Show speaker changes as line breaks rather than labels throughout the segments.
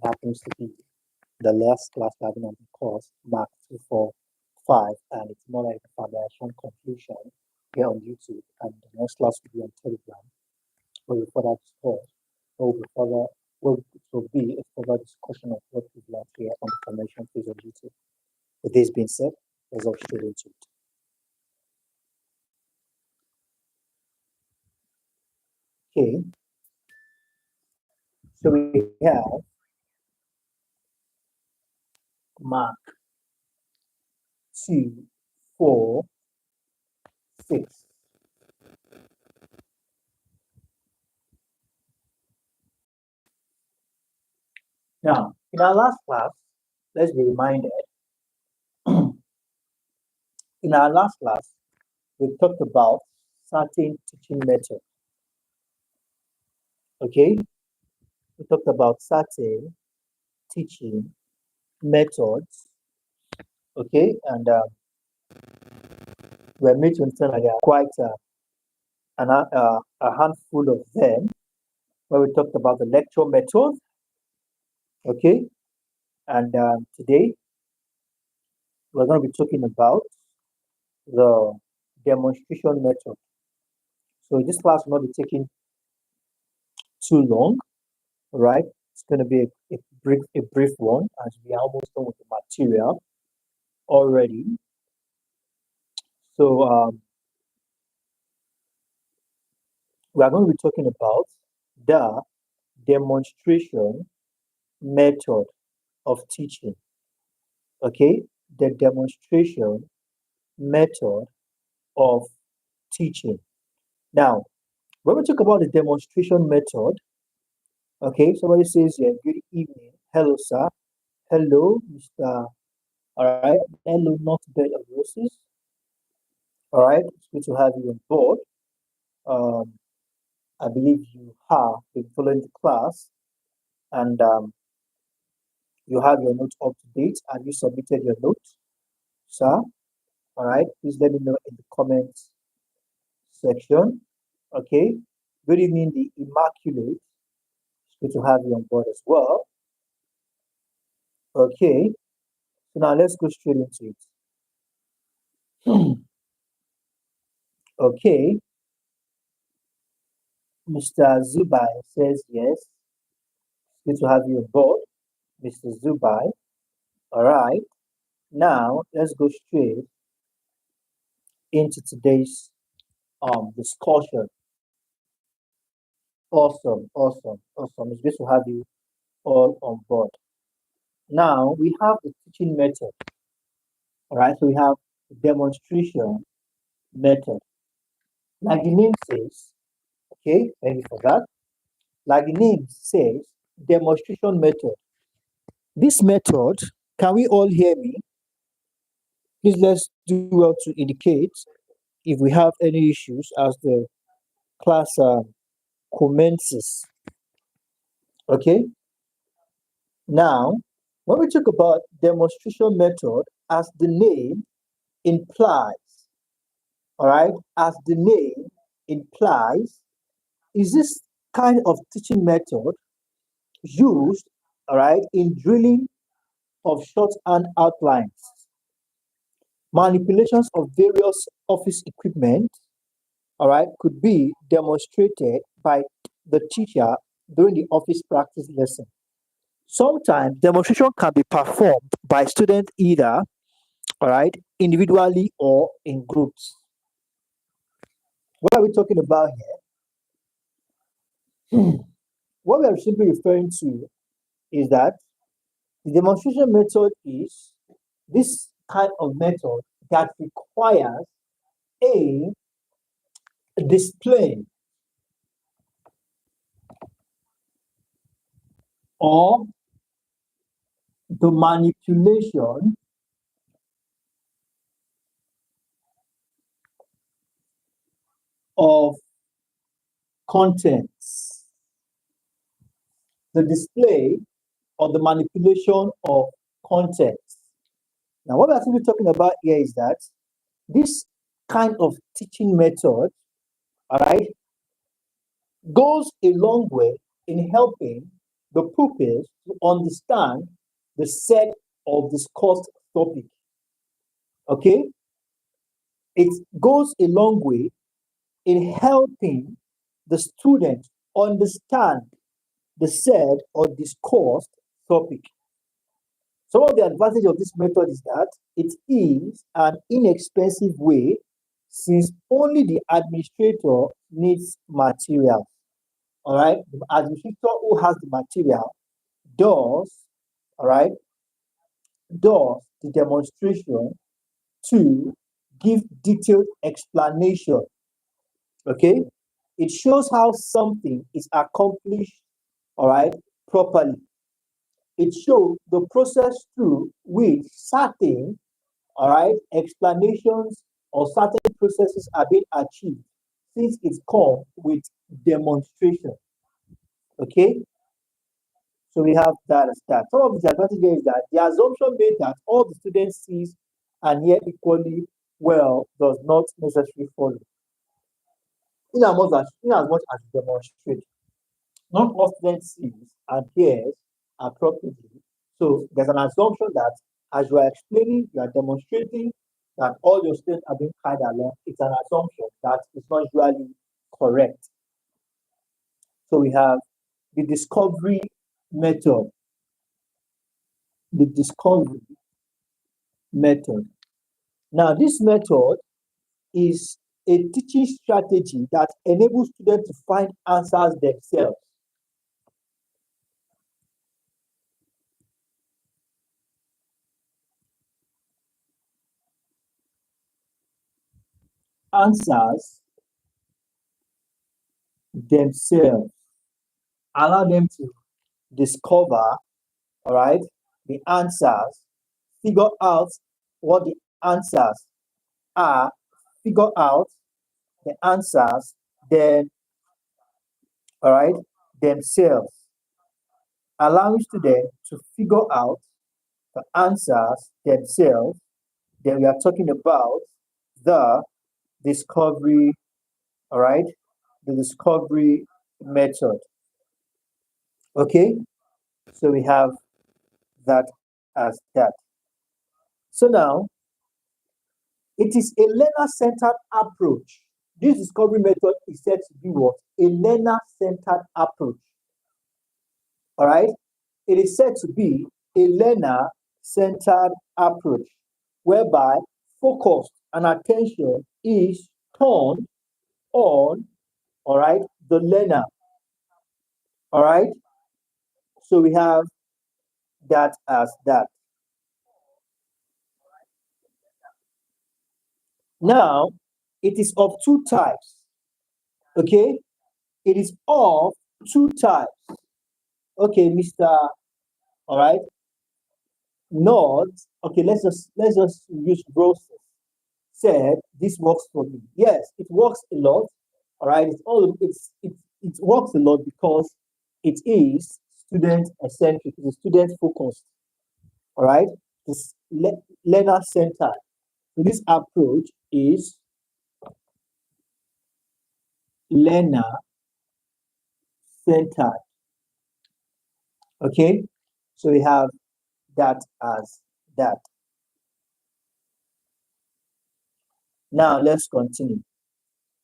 happens to be the last class we're having on the course, MAC245, and it's more like a foundation conclusion here on YouTube. And the next class will be on Telegram, where we further discuss, will be a further discussion of what we've learned here on the foundation phase on YouTube. With this being said, let's go straight into it. Okay, so we have Mark 2, 4, 6. Now, in our last class, let's be reminded, in our last class, we talked about certain teaching methods. Okay, we talked about certain teaching methods. Okay, and we're made to understand that there are quite a handful of them, where we talked about the lecture method. Okay, and today we're going to be talking about the demonstration method. So this class will not be taking too long, right? It's going to be a brief one, as we are almost done with the material already. So we are going to be talking about the demonstration method of teaching. Okay, the demonstration method of teaching. Now, when we talk about the demonstration method, okay, somebody says here, good evening. Hello, sir. Hello, Mr. All right. Hello, not bed of roses. All right. It's good to have you on board. I believe you have been following the class, and you have your note up to date, and you submitted your note, sir. All right. Please let me know in the comments section. Okay. Good evening, the Immaculate. It's good to have you on board as well. Okay. So now let's go straight into it. Okay. Mr. Zubai says yes. Good to have you on board, Mr. Zubai. All right. Now let's go straight into today's discussion. Awesome. It's good to have you all on board. Now we have the teaching method. All right. So we have the demonstration method. Like the name says, okay, thank you for that. Like the name says, demonstration method. This method, can we all hear me? Please let's do well to indicate if we have any issues as the class commences. Okay. Now, when we talk about demonstration method, as the name implies, all right, as the name implies, is this kind of teaching method used, all right, in drilling of shorthand outlines, manipulations of various office equipment, all right, could be demonstrated by the teacher during the office practice lesson. Sometimes demonstration can be performed by students either, all right, individually or in groups. What are we talking about here? What we are simply referring to is that the demonstration method is this kind of method that requires a display or the manipulation of contents. The display or the manipulation of contents. Now, what we're actually talking about here is that this kind of teaching method, all right, goes a long way in helping the purpose to understand the set of discussed topic. Okay, it goes a long way in helping the student understand the said or discussed topic. Some of the advantage of this method is that it is an inexpensive way since only the administrator needs material. All right, the administrator who has the material does, all right, does the demonstration to give detailed explanation. Okay, it shows how something is accomplished, all right, properly. It shows the process through which certain, all right, explanations or certain processes are being achieved since it's come with demonstration. Okay, so we have that as that. Some of the advantages is that the assumption made that all the students sees and hear equally well does not necessarily follow. In as much as you demonstrate, not all students sees and hears appropriately. So there's an assumption that as you are explaining, you are demonstrating that all your students are being carried along. It's an assumption that is not usually correct. So we have the discovery method. The discovery method. Now, this method is a teaching strategy that enables students to find answers themselves. Answers themselves. Allow them to discover, all right, the answers, figure out what the answers are, figure out the answers, then, all right, themselves. Allowing students to figure out the answers themselves. Then we are talking about the discovery, all right, the discovery method. Okay, so we have that as that. So now it is a learner-centered approach. This discovery method is said to be what? A learner-centered approach. All right, it is said to be a learner-centered approach whereby focus and attention is turned on, all right, the learner. All right, so we have that as that. Now, it is of two types. Okay, it is of two types. Okay, Mr. All right, not okay. Let's just use Rose said this works for me. Yes, it works a lot. All right, it works a lot because it is student centric, it is student focused. All right, it's learner centered. So this approach is learner centered. Okay, so we have that as that. Now let's continue.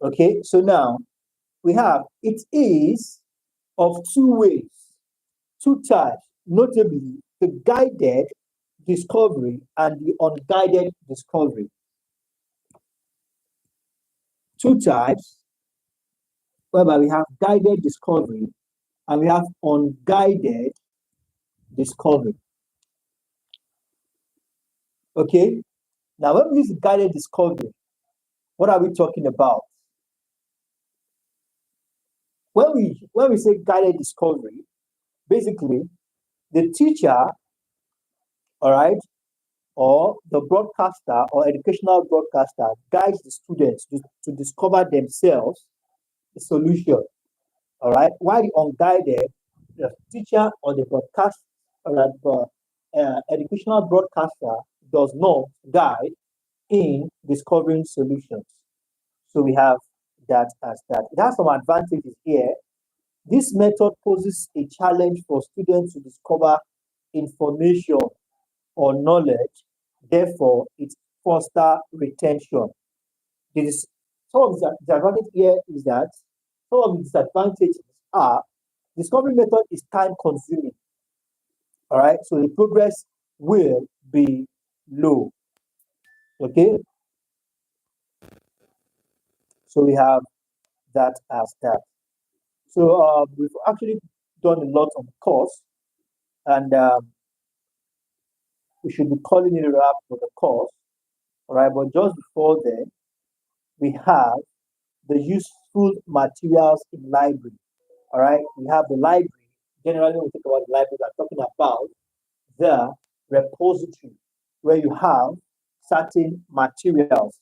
Okay, so now we have it is of two ways, two types, notably the guided discovery and the unguided discovery. Two types, whereby we have guided discovery and we have unguided discovery. Okay, now when we use guided discovery, what are we talking about? When we say guided discovery, basically the teacher, all right, or the broadcaster or educational broadcaster guides the students to discover themselves the solution. All right, while the unguided, the teacher or the broadcast or the educational broadcaster does not guide in discovering solutions. So we have that as that. It has some advantages here. This method poses a challenge for students to discover information or knowledge. Therefore, it fosters retention. This some of the disadvantage here is that some of the disadvantages are discovery method is time consuming. All right, so the progress will be low. Okay, so we have that as that. So we've actually done a lot on the course, and we should be calling it a wrap for the course. All right, but just before then, we have the useful materials in library. All right, we have the library. Generally, when we talk about the library, we're talking about the repository where you have certain materials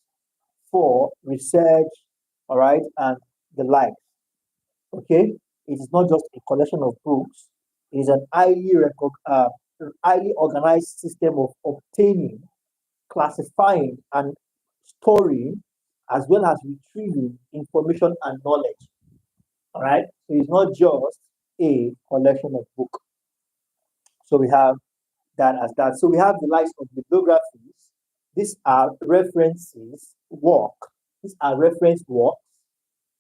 for research, all right, and the like. Okay, it is not just a collection of books. It is an highly organized system of obtaining, classifying, and storing, as well as retrieving information and knowledge. All right, so it's not just a collection of books. So we have that as that. So we have the likes of bibliographies. These are references work. These are reference works,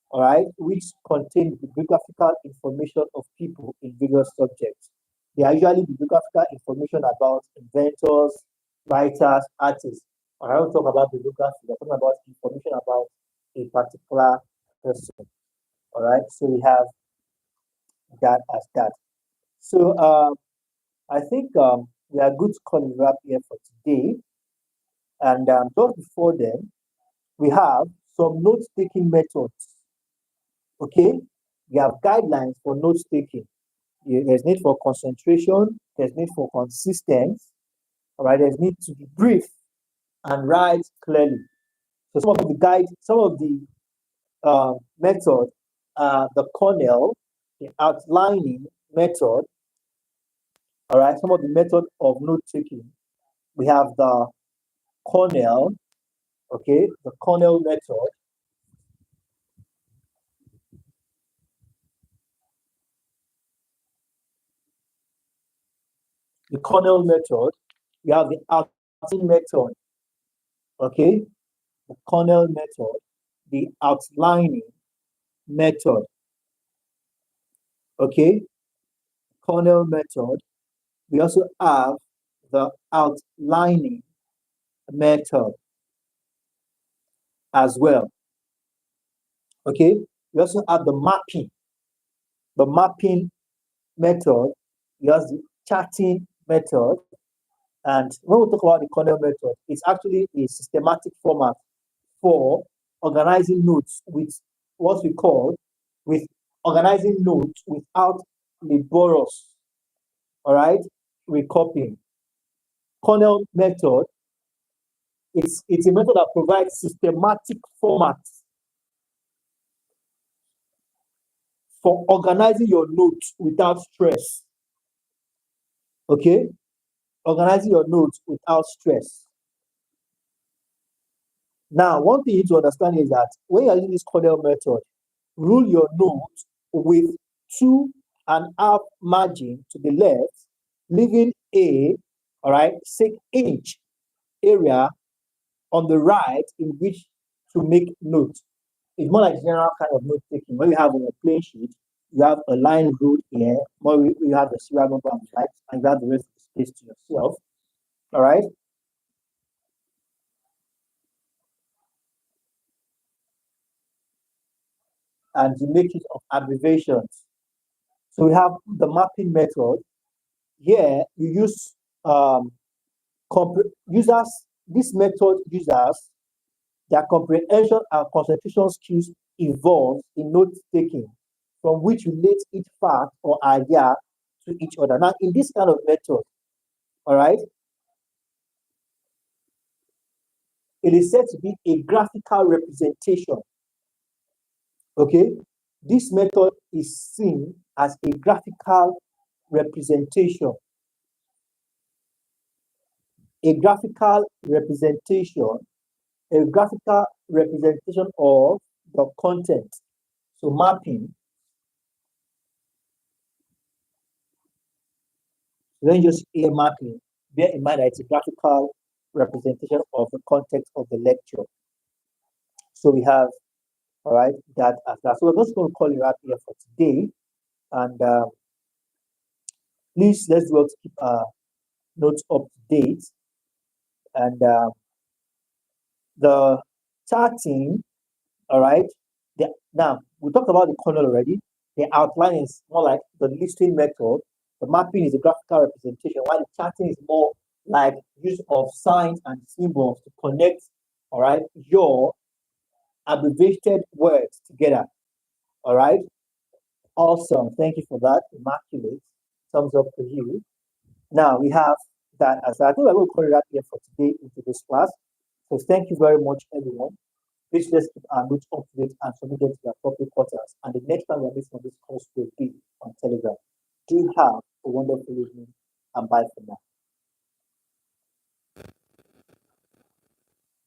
all right, which contain bibliographical information of people in various subjects. They are usually bibliographical information about inventors, writers, artists. I don't talk about bibliography, we're talking about information about a particular person. All right, so we have that as that. So I think we are good to call it wrap here for today. And just before then, we have some note taking methods. Okay, we have guidelines for note taking. There's need for concentration, there's need for consistency, all right, there's need to be brief and write clearly. So some of the method, the Cornell, the outlining method, all right, some of the method of note taking. We have the Cornell, okay, the Cornell method. The Cornell method, you have the outlining method, okay, the Cornell method, the outlining method, okay, Cornell method. We also have the outlining method as well, okay. We also have the mapping method. We have the charting method. And when we talk about the Cornell method, it's actually a systematic format for organizing notes with what we call with organizing notes without laborious, all right, recopying. Cornell method, it's a method that provides systematic format for organizing your notes without stress. Okay, organizing your notes without stress. Now, one thing you need to understand is that when you're using this Cornell method, rule your notes with 2.5 margin to the left, leaving a, all right, 6-inch area on the right in which to make notes. It's more like general kind of note taking. When you have on a plain sheet, you have a line rule here, more you have the serial number on the right, and you have the rest of the space to yourself. All right. And you make use of abbreviations. So we have the mapping method. Here you use users. This method users their comprehension and concentration skills evolve in note taking, from which relates each fact or idea to each other. Now, in this kind of method, all right, it is said to be a graphical representation. Okay, this method is seen as a graphical representation. A graphical representation, a graphical representation of the content. So mapping Don't just earmark it. Bear in mind that it's a graphical representation of the context of the lecture. So we have, all right, that as that. So we're just going to call it wrap here for today. And please, let's work to keep our notes up to date. And the charting, all right. Now, we talked about the kernel already. The outline is more like the listing method. The mapping is a graphical representation, while the charting is more like use of signs and symbols to connect, all right, your abbreviated words together. All right. Awesome. Thank you for that. Immaculate. Thumbs up for you. Now we have that as I think I will call it up here for today into this class. So thank you very much, everyone. Please let's keep our notes up to date and submit them to the appropriate quarters. And the next time we're meeting on this course will be on Telegram. Do have a wonderful evening and bye for now.